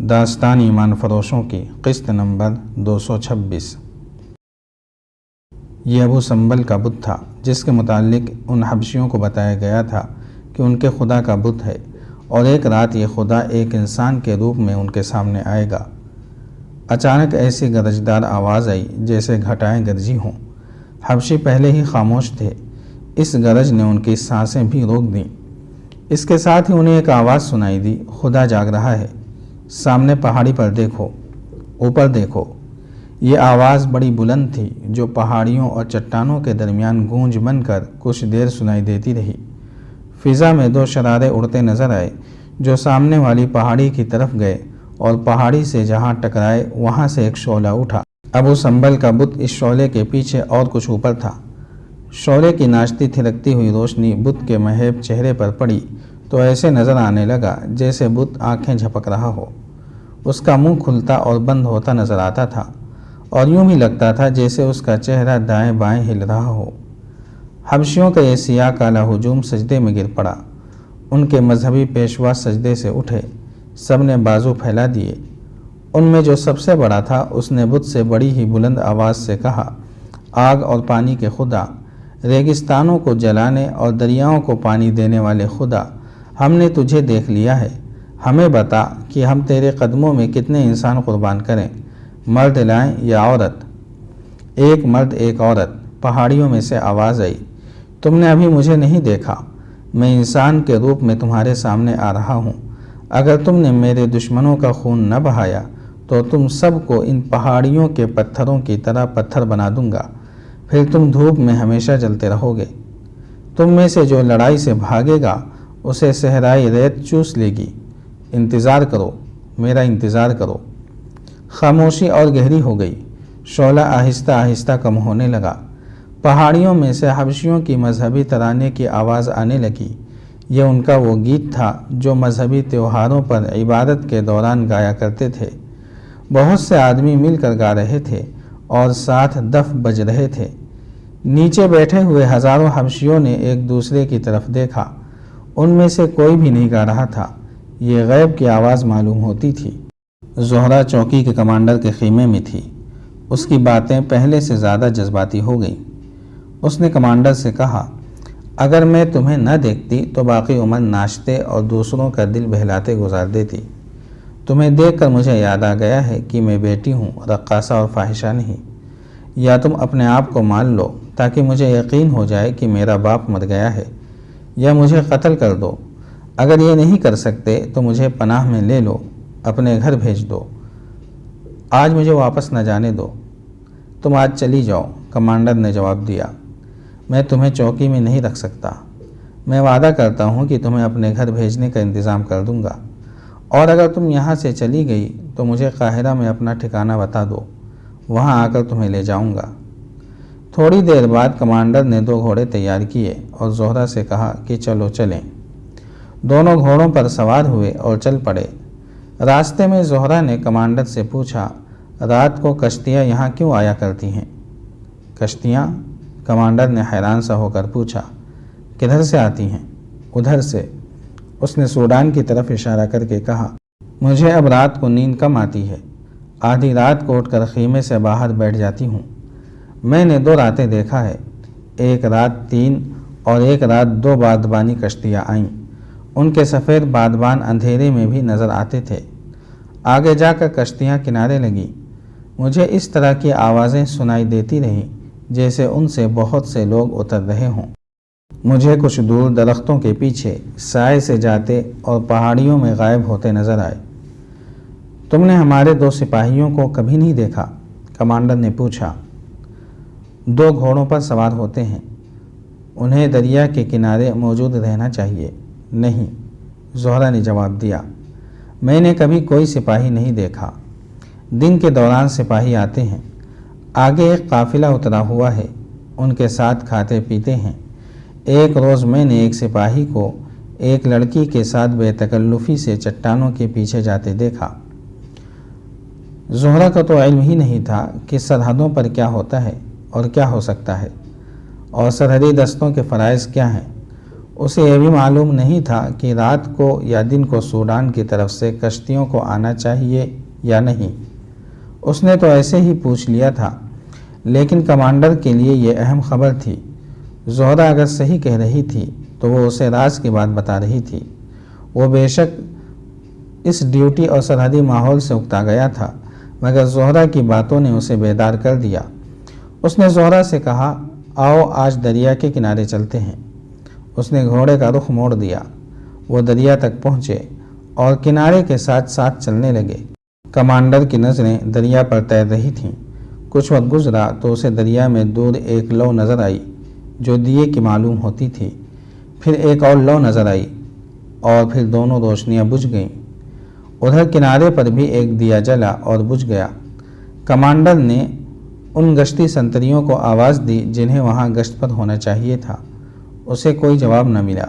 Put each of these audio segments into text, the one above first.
داستان ایمان فروشوں کی قسط نمبر 226۔ یہ ابو سمبل کا بت تھا جس کے متعلق ان حبشیوں کو بتایا گیا تھا کہ ان کے خدا کا بت ہے، اور ایک رات یہ خدا ایک انسان کے روپ میں ان کے سامنے آئے گا۔ اچانک ایسی گرجدار آواز آئی جیسے گھٹائیں گرجی ہوں۔ حبشی پہلے ہی خاموش تھے، اس گرج نے ان کی سانسیں بھی روک دیں۔ اس کے ساتھ ہی انہیں ایک آواز سنائی دی، خدا جاگ رہا ہے، سامنے پہاڑی پر دیکھو، اوپر دیکھو۔ یہ آواز بڑی بلند تھی جو پہاڑیوں اور چٹانوں کے درمیان گونج بن کر کچھ دیر سنائی دیتی رہی۔ فضا میں دو شرارے اڑتے نظر آئے جو سامنے والی پہاڑی کی طرف گئے، اور پہاڑی سے جہاں ٹکرائے وہاں سے ایک شعلہ اٹھا۔ ابو سمبل کا بت اس شعلے کے پیچھے اور کچھ اوپر تھا۔ شعلے کی ناچتی تھرکتی ہوئی روشنی بت کے مہیب چہرے پر پڑی تو ایسے نظر آنے لگا جیسے بت آنکھیں جھپک رہا ہو۔ اس کا منہ کھلتا اور بند ہوتا نظر آتا تھا، اور یوں بھی لگتا تھا جیسے اس کا چہرہ دائیں بائیں ہل رہا ہو۔ حبشیوں کا یہ سیاہ کالا ہجوم سجدے میں گر پڑا۔ ان کے مذہبی پیشوا سجدے سے اٹھے، سب نے بازو پھیلا دیے۔ ان میں جو سب سے بڑا تھا اس نے بت سے بڑی ہی بلند آواز سے کہا، آگ اور پانی کے خدا، ریگستانوں کو جلانے اور دریاؤں کو پانی دینے والے خدا، ہم نے تجھے دیکھ لیا ہے۔ ہمیں بتا کہ ہم تیرے قدموں میں کتنے انسان قربان کریں، مرد لائیں یا عورت؟ ایک مرد ایک عورت، پہاڑیوں میں سے آواز آئی۔ تم نے ابھی مجھے نہیں دیکھا، میں انسان کے روپ میں تمہارے سامنے آ رہا ہوں۔ اگر تم نے میرے دشمنوں کا خون نہ بہایا تو تم سب کو ان پہاڑیوں کے پتھروں کی طرح پتھر بنا دوں گا، پھر تم دھوپ میں ہمیشہ جلتے رہو گے۔ تم میں سے جو لڑائی سے بھاگے گا اسے صحرائی ریت چوس لے گی۔ انتظار کرو، میرا انتظار کرو۔ خاموشی اور گہری ہو گئی۔ شعلہ آہستہ آہستہ کم ہونے لگا۔ پہاڑیوں میں سے حبشیوں کی مذہبی ترانے کی آواز آنے لگی۔ یہ ان کا وہ گیت تھا جو مذہبی تہواروں پر عبادت کے دوران گایا کرتے تھے۔ بہت سے آدمی مل کر گا رہے تھے اور ساتھ دف بج رہے تھے۔ نیچے بیٹھے ہوئے ہزاروں حبشیوں نے ایک دوسرے کی طرف دیکھا۔ ان میں سے کوئی بھی نہیں گا رہا تھا، یہ غیب کی آواز معلوم ہوتی تھی۔ زہرہ چوکی کے کمانڈر کے خیمے میں تھی۔ اس کی باتیں پہلے سے زیادہ جذباتی ہو گئیں۔ اس نے کمانڈر سے کہا، اگر میں تمہیں نہ دیکھتی تو باقی عمر ناچتے اور دوسروں کا دل بہلاتے گزار دیتی۔ تمہیں دیکھ کر مجھے یاد آ گیا ہے کہ میں بیٹی ہوں، رقاصہ اور فاحشہ نہیں۔ یا تم اپنے آپ کو مان لو تاکہ مجھے یقین ہو جائے کہ میرا باپ مر گیا ہے، یا مجھے قتل کر دو۔ اگر یہ نہیں کر سکتے تو مجھے پناہ میں لے لو، اپنے گھر بھیج دو، آج مجھے واپس نہ جانے دو۔ تم آج چلی جاؤ، کمانڈر نے جواب دیا۔ میں تمہیں چوکی میں نہیں رکھ سکتا۔ میں وعدہ کرتا ہوں کہ تمہیں اپنے گھر بھیجنے کا انتظام کر دوں گا، اور اگر تم یہاں سے چلی گئی تو مجھے قاہرہ میں اپنا ٹھکانہ بتا دو، وہاں آ کر تمہیں لے جاؤں گا۔ تھوڑی دیر بعد کمانڈر نے 2 گھوڑے تیار کیے اور زہرہ سے کہا کہ چلو چلیں۔ دونوں گھوڑوں پر سوار ہوئے اور چل پڑے۔ راستے میں زہرہ نے کمانڈر سے پوچھا، رات کو کشتیاں یہاں کیوں آیا کرتی ہیں؟ کشتیاں؟ کمانڈر نے حیران سا ہو کر پوچھا، کدھر سے آتی ہیں؟ ادھر سے۔ اس نے سوڈان کی طرف اشارہ کر کے کہا، مجھے اب رات کو نیند کم آتی ہے، آدھی رات کو اٹھ کر خیمے سے باہر بیٹھ جاتی ہوں۔ میں نے 2 راتیں دیکھا ہے، ایک رات 3 اور ایک رات 2 بادبانی کشتیاں آئیں۔ ان کے سفید بادبان اندھیرے میں بھی نظر آتے تھے۔ آگے جا کر کشتیاں کنارے لگیں۔ مجھے اس طرح کی آوازیں سنائی دیتی رہیں جیسے ان سے بہت سے لوگ اتر رہے ہوں۔ مجھے کچھ دور درختوں کے پیچھے سائے سے جاتے اور پہاڑیوں میں غائب ہوتے نظر آئے۔ تم نے ہمارے 2 سپاہیوں کو کبھی نہیں دیکھا؟ کمانڈر نے پوچھا۔ 2 گھوڑوں پر سوار ہوتے ہیں، انہیں دریا کے کنارے موجود رہنا چاہیے۔ نہیں، زہرہ نے جواب دیا، میں نے کبھی کوئی سپاہی نہیں دیکھا۔ دن کے دوران سپاہی آتے ہیں، آگے ایک قافلہ اترا ہوا ہے، ان کے ساتھ کھاتے پیتے ہیں۔ ایک روز میں نے ایک سپاہی کو ایک لڑکی کے ساتھ بے تکلفی سے چٹانوں کے پیچھے جاتے دیکھا۔ زہرہ کا تو علم ہی نہیں تھا کہ سرحدوں پر کیا ہوتا ہے اور کیا ہو سکتا ہے، اور سرحدی دستوں کے فرائض کیا ہیں۔ اسے یہ بھی معلوم نہیں تھا کہ رات کو یا دن کو سوڈان کی طرف سے کشتیوں کو آنا چاہیے یا نہیں۔ اس نے تو ایسے ہی پوچھ لیا تھا، لیکن کمانڈر کے لیے یہ اہم خبر تھی۔ زہرہ اگر صحیح کہہ رہی تھی تو وہ اسے راز کی بات بتا رہی تھی۔ وہ بے شک اس ڈیوٹی اور سرحدی ماحول سے اکتا گیا تھا، مگر زہرہ کی باتوں نے اسے بیدار کر دیا۔ اس نے زہرہ سے کہا، آؤ آج دریا کے کنارے چلتے ہیں۔ اس نے گھوڑے کا رخ موڑ دیا۔ وہ دریا تک پہنچے اور کنارے کے ساتھ ساتھ چلنے لگے۔ کمانڈر کی نظریں دریا پر تیر رہی تھیں۔ کچھ وقت گزرا تو اسے دریا میں دور ایک لو نظر آئی جو دیے کی معلوم ہوتی تھی۔ پھر ایک اور لو نظر آئی اور پھر دونوں روشنیاں بجھ گئیں۔ ادھر کنارے پر بھی ایک دیا جلا اور بجھ گیا۔ کمانڈر نے ان گشتی سنتریوں کو آواز دی جنہیں وہاں گشت پر ہونا چاہیے تھا۔ اسے کوئی جواب نہ ملا۔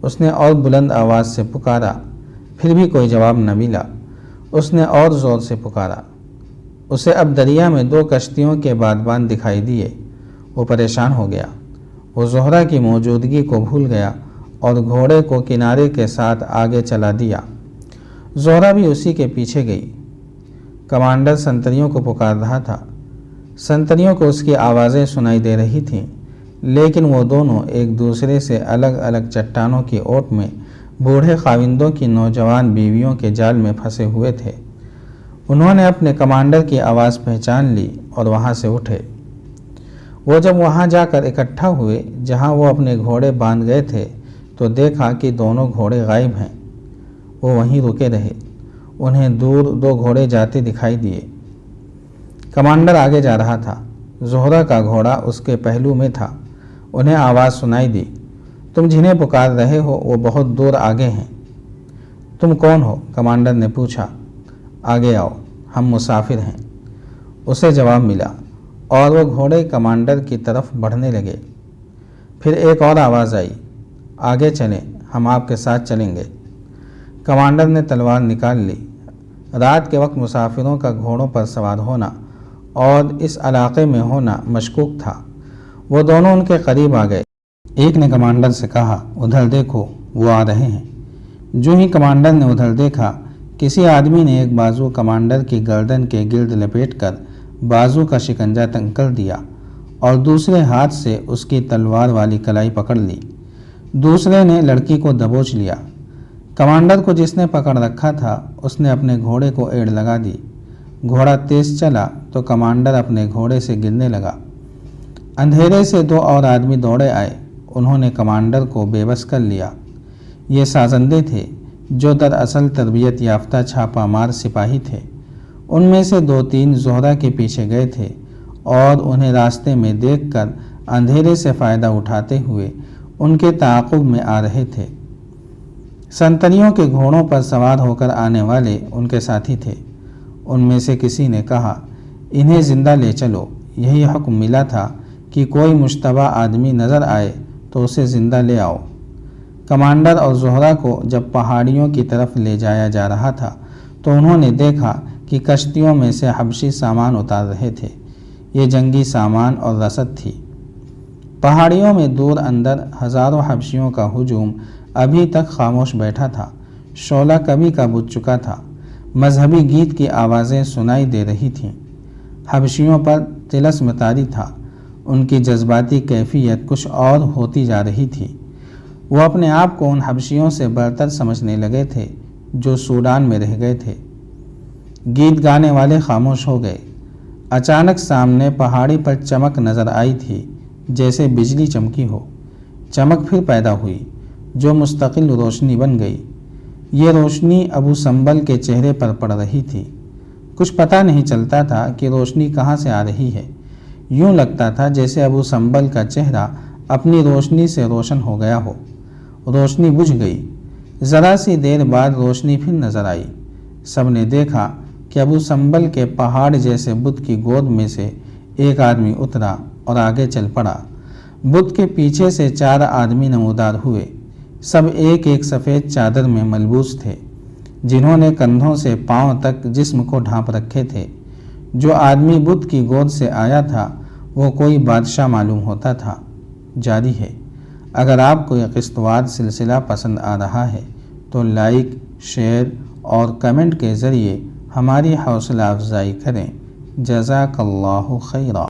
اس نے اور بلند آواز سے پکارا، پھر بھی کوئی جواب نہ ملا۔ اس نے اور زور سے پکارا۔ اسے اب دریا میں 2 کشتیوں کے بادبان دکھائی دیے۔ وہ پریشان ہو گیا۔ وہ زہرہ کی موجودگی کو بھول گیا اور گھوڑے کو کنارے کے ساتھ آگے چلا دیا۔ زہرہ بھی اسی کے پیچھے گئی۔ کمانڈر سنتریوں کو پکار رہا تھا۔ سنتریوں کو اس کی آوازیں سنائی دے رہی تھیں، لیکن وہ دونوں ایک دوسرے سے الگ الگ چٹانوں کی اوٹ میں بوڑھے خاوندوں کی نوجوان بیویوں کے جال میں پھنسے ہوئے تھے۔ انہوں نے اپنے کمانڈر کی آواز پہچان لی اور وہاں سے اٹھے۔ وہ جب وہاں جا کر اکٹھا ہوئے جہاں وہ اپنے گھوڑے باندھ گئے تھے تو دیکھا کہ دونوں گھوڑے غائب ہیں۔ وہ وہیں رکے رہے۔ انہیں دور 2 گھوڑے جاتے دکھائی دیے۔ کمانڈر آگے جا رہا تھا۔ زہرہ کا گھوڑا اس کے پہلو میں تھا۔ انہیں آواز سنائی دی، تم جنہیں پکار رہے ہو وہ بہت دور آگے ہیں۔ تم کون ہو؟ کمانڈر نے پوچھا۔ آگے آؤ، ہم مسافر ہیں، اسے جواب ملا، اور وہ گھوڑے کمانڈر کی طرف بڑھنے لگے۔ پھر ایک اور آواز آئی، آگے چلیں، ہم آپ کے ساتھ چلیں گے۔ کمانڈر نے تلوار نکال لی۔ رات کے وقت مسافروں کا گھوڑوں پر سوار ہونا اور اس علاقے میں ہونا مشکوک تھا۔ وہ دونوں ان کے قریب آ گئے۔ ایک نے کمانڈر سے کہا، ادھر دیکھو، وہ آ رہے ہیں۔ جو ہی کمانڈر نے ادھر دیکھا، کسی آدمی نے ایک بازو کمانڈر کی گردن کے گرد لپیٹ کر بازو کا شکنجہ تنگ کر دیا اور دوسرے ہاتھ سے اس کی تلوار والی کلائی پکڑ لی۔ دوسرے نے لڑکی کو دبوچ لیا۔ کمانڈر کو جس نے پکڑ رکھا تھا اس نے اپنے گھوڑے کو ایڑ لگا دی۔ گھوڑا تیز چلا تو کمانڈر اپنے گھوڑے سے گرنے لگا۔ اندھیرے سے 2 اور آدمی دوڑے آئے۔ انہوں نے کمانڈر کو بے بس کر لیا۔ یہ سازندے تھے جو دراصل تربیت یافتہ چھاپہ مار سپاہی تھے۔ ان میں سے 2-3 زہرہ کے پیچھے گئے تھے اور انہیں راستے میں دیکھ کر اندھیرے سے فائدہ اٹھاتے ہوئے ان کے تعاقب میں آ رہے تھے۔ سنتریوں کے گھوڑوں پر سوار ہو کر آنے والے ان کے ساتھی تھے۔ ان میں سے کسی نے کہا، انہیں زندہ لے چلو۔ یہی حکم ملا تھا کہ کوئی مشتبہ آدمی نظر آئے تو اسے زندہ لے آؤ۔ کمانڈر اور زہرہ کو جب پہاڑیوں کی طرف لے جایا جا رہا تھا تو انہوں نے دیکھا کہ کشتیوں میں سے حبشی سامان اتار رہے تھے۔ یہ جنگی سامان اور رسد تھی۔ پہاڑیوں میں دور اندر ہزاروں حبشیوں کا ہجوم ابھی تک خاموش بیٹھا تھا۔ شعلہ کبھی کا بجھ چکا تھا۔ مذہبی گیت کی آوازیں سنائی دے رہی تھیں۔ حبشیوں پر طلسم طاری تھا۔ ان کی جذباتی کیفیت کچھ اور ہوتی جا رہی تھی۔ وہ اپنے آپ کو ان حبشیوں سے برتر سمجھنے لگے تھے جو سوڈان میں رہ گئے تھے۔ گیت گانے والے خاموش ہو گئے۔ اچانک سامنے پہاڑی پر چمک نظر آئی تھی، جیسے بجلی چمکی ہو۔ چمک پھر پیدا ہوئی جو مستقل روشنی بن گئی۔ یہ روشنی ابو سمبل کے چہرے پر پڑ رہی تھی۔ کچھ پتہ نہیں چلتا تھا کہ روشنی کہاں سے آ رہی ہے۔ یوں لگتا تھا جیسے ابو سمبل کا چہرہ اپنی روشنی سے روشن ہو گیا ہو۔ روشنی بجھ گئی۔ ذرا سی دیر بعد روشنی پھر نظر آئی۔ سب نے دیکھا کہ ابو سمبل کے پہاڑ جیسے بت کی گود میں سے ایک آدمی اترا اور آگے چل پڑا۔ بت کے پیچھے سے 4 آدمی نمودار ہوئے۔ سب ایک ایک سفید چادر میں ملبوس تھے، جنہوں نے کندھوں سے پاؤں تک جسم کو ڈھانپ رکھے تھے۔ جو آدمی بت کی گود سے آیا تھا وہ کوئی بادشاہ معلوم ہوتا تھا۔ جاری ہے، اگر آپ کو یہ قسط وار سلسلہ پسند آ رہا ہے تو لائک، شیئر اور کمنٹ کے ذریعے ہماری حوصلہ افزائی کریں۔ جزاک اللہ خیرا۔